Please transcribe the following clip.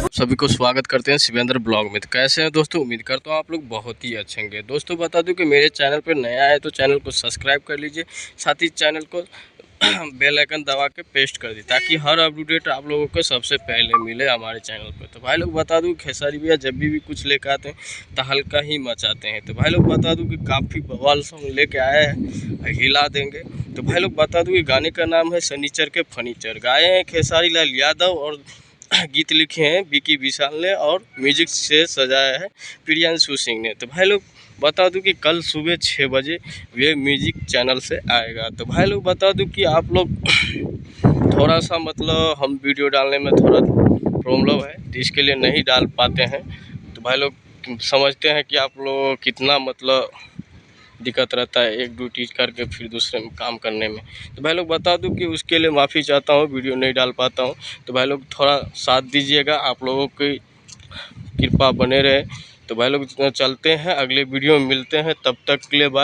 सभी को स्वागत करते हैं शिवेंद्र ब्लॉग में। तो कैसे हैं दोस्तों, उम्मीद करता हूँ आप लोग बहुत ही अच्छे होंगे। दोस्तों बता दूं कि मेरे चैनल पर नया है तो चैनल को सब्सक्राइब कर लीजिए, साथ ही चैनल को बेल आइकन दबा के पेस्ट कर दी ताकि हर अपडेट आप लोगों को सबसे पहले मिले हमारे चैनल पर। तो भाई लोग बता दूं खेसारी भैया जब भी कुछ लेकर आते हैं तो हल्का ही मचाते हैं। तो भाई लोग बता दूं कि काफ़ी बवाल सॉन्ग लेके आए हैं, हिला देंगे। तो भाई लोग बता दूं कि गाने का नाम है शनिचर के फर्नीचर। गाए हैं खेसारी लाल यादव और गीत लिखे हैं विकी विशाल ने और म्यूजिक से सजाया है प्रियांशु सिंह ने। तो भाई लोग बता दूं कि कल सुबह 6 बजे ये म्यूजिक चैनल से आएगा। तो भाई लोग बता दूं कि आप लोग थोड़ा सा मतलब हम वीडियो डालने में थोड़ा प्रॉब्लम है तो इसके लिए नहीं डाल पाते हैं। तो भाई लोग समझते हैं कि आप लोग कितना मतलब दिक्कत रहता है एक ड्यूटी करके फिर दूसरे में काम करने में। तो भाई लोग बता दूं कि उसके लिए माफ़ी चाहता हूं, वीडियो नहीं डाल पाता हूं। तो भाई लोग थोड़ा साथ दीजिएगा, आप लोगों की कृपा बने रहे। तो भाई लोग चलते हैं, अगले वीडियो में मिलते हैं, तब तक के लिए बाय।